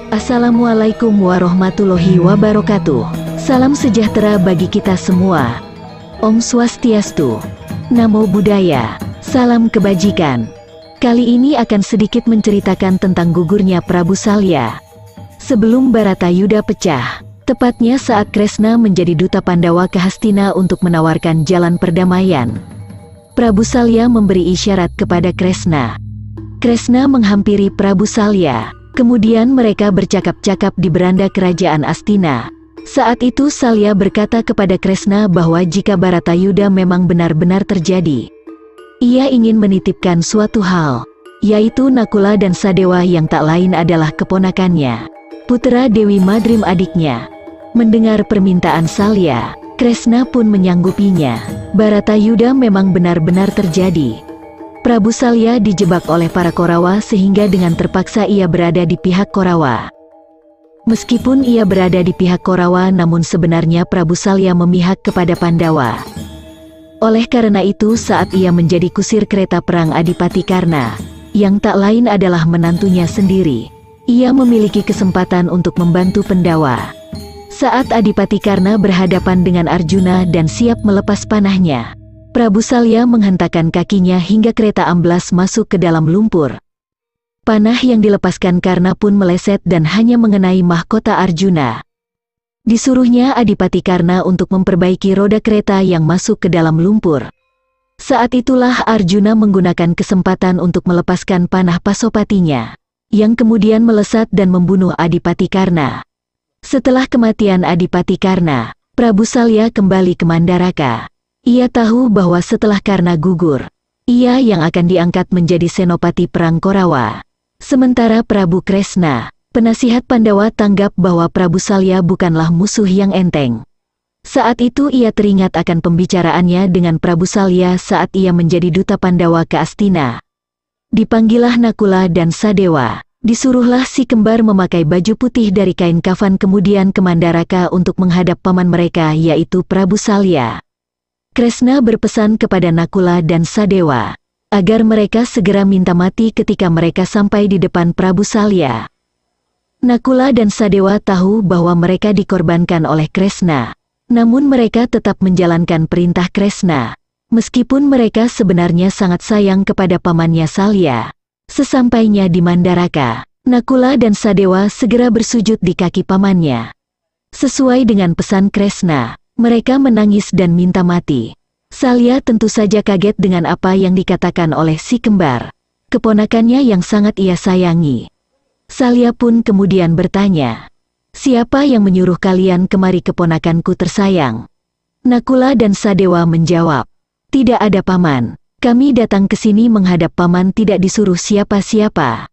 Assalamualaikum warahmatullahi wabarakatuh. Salam sejahtera bagi kita semua. Om Swastiastu. Namo Buddhaya. Salam kebajikan. Kali ini akan sedikit menceritakan tentang gugurnya Prabu Salya. Sebelum Baratayuda pecah, tepatnya saat Kresna menjadi duta Pandawa ke Hastina untuk menawarkan jalan perdamaian, Prabu Salya memberi isyarat kepada Kresna. Kresna menghampiri Prabu Salya. Kemudian mereka bercakap-cakap di beranda kerajaan Astina. Saat itu Salya berkata kepada Kresna bahwa jika Baratayuda memang benar-benar terjadi, ia ingin menitipkan suatu hal, yaitu Nakula dan Sadewa yang tak lain adalah keponakannya, putra Dewi Madrim adiknya. Mendengar permintaan Salya, Kresna pun menyanggupinya. Baratayuda memang benar-benar terjadi. Prabu Salya dijebak oleh para Korawa sehingga dengan terpaksa ia berada di pihak Korawa. Meskipun ia berada di pihak Korawa, namun sebenarnya Prabu Salya memihak kepada Pandawa. Oleh karena itu saat ia menjadi kusir kereta perang Adipati Karna, yang tak lain adalah menantunya sendiri, ia memiliki kesempatan untuk membantu Pandawa. Saat Adipati Karna berhadapan dengan Arjuna dan siap melepas panahnya, Prabu Salya menghentakkan kakinya hingga kereta amblas masuk ke dalam lumpur. Panah yang dilepaskan Karna pun meleset dan hanya mengenai mahkota Arjuna. Disuruhnya Adipati Karna untuk memperbaiki roda kereta yang masuk ke dalam lumpur. Saat itulah Arjuna menggunakan kesempatan untuk melepaskan panah Pasopatinya, yang kemudian melesat dan membunuh Adipati Karna. Setelah kematian Adipati Karna, Prabu Salya kembali ke Mandaraka. Ia tahu bahwa setelah Karna gugur, ia yang akan diangkat menjadi senopati perang Korawa. Sementara Prabu Kresna, penasihat Pandawa, tanggap bahwa Prabu Salya bukanlah musuh yang enteng. Saat itu ia teringat akan pembicaraannya dengan Prabu Salya saat ia menjadi duta Pandawa ke Astina. Dipanggillah Nakula dan Sadewa. Disuruhlah si kembar memakai baju putih dari kain kafan kemudian ke Mandaraka untuk menghadap paman mereka yaitu Prabu Salya. Kresna berpesan kepada Nakula dan Sadewa agar mereka segera minta mati ketika mereka sampai di depan Prabu Salya. Nakula dan Sadewa tahu bahwa mereka dikorbankan oleh Kresna, namun mereka tetap menjalankan perintah Kresna, meskipun mereka sebenarnya sangat sayang kepada pamannya Salya. Sesampainya di Mandaraka, Nakula dan Sadewa segera bersujud di kaki pamannya. Sesuai dengan pesan Kresna, mereka menangis dan minta mati. Salya tentu saja kaget dengan apa yang dikatakan oleh si kembar, keponakannya yang sangat ia sayangi. Salya pun kemudian bertanya, "Siapa yang menyuruh kalian kemari keponakanku tersayang?" Nakula dan Sadewa menjawab, "Tidak ada paman, kami datang ke sini menghadap paman, tidak disuruh siapa-siapa."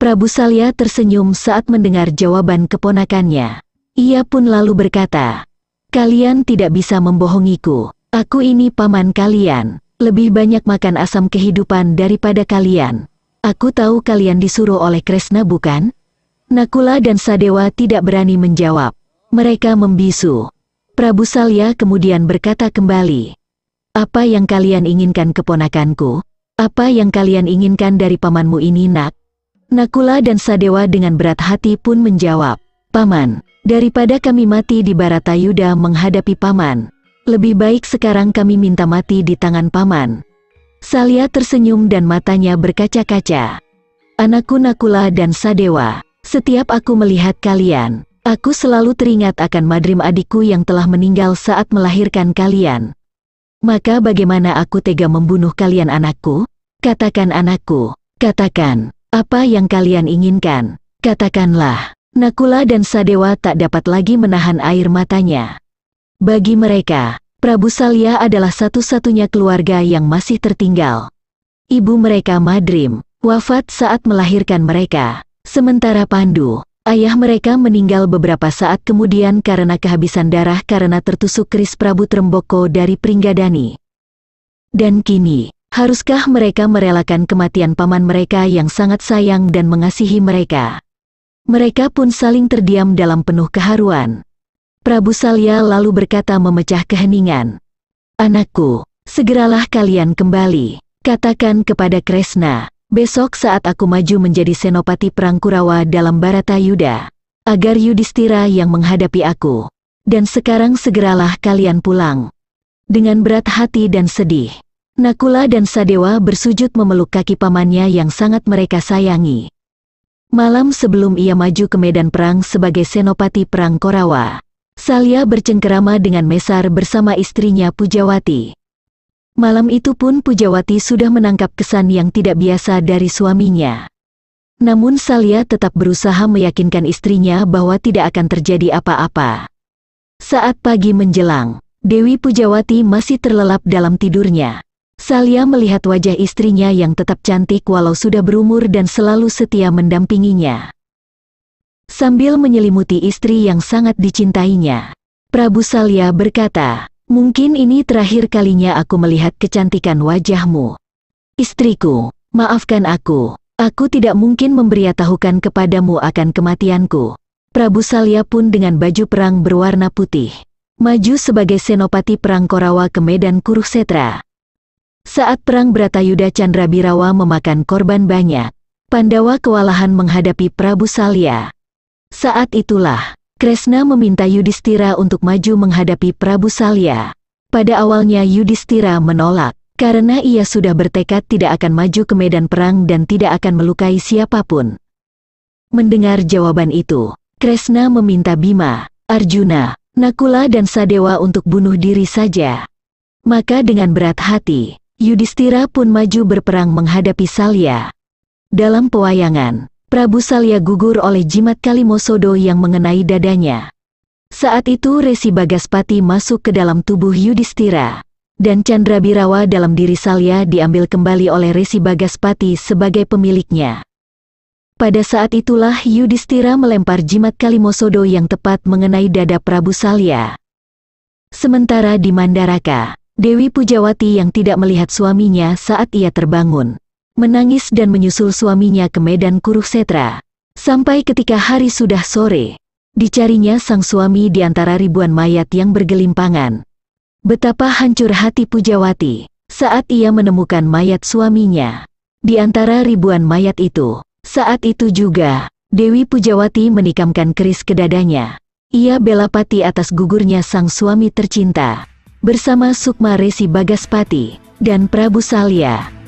Prabu Salya tersenyum saat mendengar jawaban keponakannya. Ia pun lalu berkata, "Kalian tidak bisa membohongiku. Aku ini paman kalian, lebih banyak makan asam kehidupan daripada kalian. Aku tahu kalian disuruh oleh Kresna bukan?" Nakula dan Sadewa tidak berani menjawab. Mereka membisu. Prabu Salya kemudian berkata kembali, "Apa yang kalian inginkan keponakanku? Apa yang kalian inginkan dari pamanmu ini nak?" Nakula dan Sadewa dengan berat hati pun menjawab, "Paman, daripada kami mati di Baratayuda menghadapi paman, lebih baik sekarang kami minta mati di tangan paman." Salya tersenyum dan matanya berkaca-kaca. "Anakku Nakula dan Sadewa, setiap aku melihat kalian, aku selalu teringat akan Madrim adikku yang telah meninggal saat melahirkan kalian. Maka bagaimana aku tega membunuh kalian anakku? Katakan anakku, katakan, apa yang kalian inginkan, katakanlah." Nakula dan Sadewa tak dapat lagi menahan air matanya. Bagi mereka, Prabu Salya adalah satu-satunya keluarga yang masih tertinggal. Ibu mereka Madrim wafat saat melahirkan mereka, sementara Pandu, ayah mereka, meninggal beberapa saat kemudian karena kehabisan darah karena tertusuk keris Prabu Tremboko dari Pringgadani. Dan kini, haruskah mereka merelakan kematian paman mereka yang sangat sayang dan mengasihi mereka? Mereka pun saling terdiam dalam penuh keharuan. Prabu Salya lalu berkata memecah keheningan, "Anakku, segeralah kalian kembali. Katakan kepada Kresna, Besok saat aku maju menjadi senopati perang Kurawa dalam Baratayuda, agar Yudhistira yang menghadapi aku. Dan sekarang segeralah kalian pulang. Dengan berat hati dan sedih, Nakula dan Sadewa bersujud memeluk kaki pamannya yang sangat mereka sayangi. Malam sebelum ia maju ke medan perang sebagai senopati perang Korawa, Salya bercengkerama dengan Mesar bersama istrinya Pujawati. Malam itu pun Pujawati sudah menangkap kesan yang tidak biasa dari suaminya. Namun Salya tetap berusaha meyakinkan istrinya bahwa tidak akan terjadi apa-apa. Saat pagi menjelang, Dewi Pujawati masih terlelap dalam tidurnya. Salya melihat wajah istrinya yang tetap cantik walau sudah berumur dan selalu setia mendampinginya. Sambil menyelimuti istri yang sangat dicintainya, Prabu Salya berkata, "Mungkin ini terakhir kalinya aku melihat kecantikan wajahmu. Istriku, maafkan aku tidak mungkin memberitahukan kepadamu akan kematianku." Prabu Salya pun dengan baju perang berwarna putih, maju sebagai senopati perang Korawa ke medan Kurukshetra. Saat perang Bratayuda Candrabirawa memakan korban banyak, Pandawa kewalahan menghadapi Prabu Salya. Saat itulah, Kresna meminta Yudhistira untuk maju menghadapi Prabu Salya. Pada awalnya Yudhistira menolak, karena ia sudah bertekad tidak akan maju ke medan perang dan tidak akan melukai siapapun. Mendengar jawaban itu, Kresna meminta Bima, Arjuna, Nakula dan Sadewa untuk bunuh diri saja. Maka dengan berat hati, Yudhistira pun maju berperang menghadapi Salya. Dalam pewayangan, Prabu Salya gugur oleh jimat Kalimosodo yang mengenai dadanya. Saat itu Resi Bagaspati masuk ke dalam tubuh Yudhistira, dan Candrabirawa dalam diri Salya diambil kembali oleh Resi Bagaspati sebagai pemiliknya. Pada saat itulah Yudhistira melempar jimat Kalimosodo yang tepat mengenai dada Prabu Salya. Sementara di Mandaraka, Dewi Pujawati yang tidak melihat suaminya saat ia terbangun, menangis dan menyusul suaminya ke medan Kurukshetra. Sampai ketika hari sudah sore, dicarinya sang suami di antara ribuan mayat yang bergelimpangan. Betapa hancur hati Pujawati saat ia menemukan mayat suaminya. Di antara ribuan mayat itu, saat itu juga, Dewi Pujawati menikamkan keris ke dadanya. Ia bela pati atas gugurnya sang suami tercinta, bersama Sukma Resi Bagaspati dan Prabu Salya.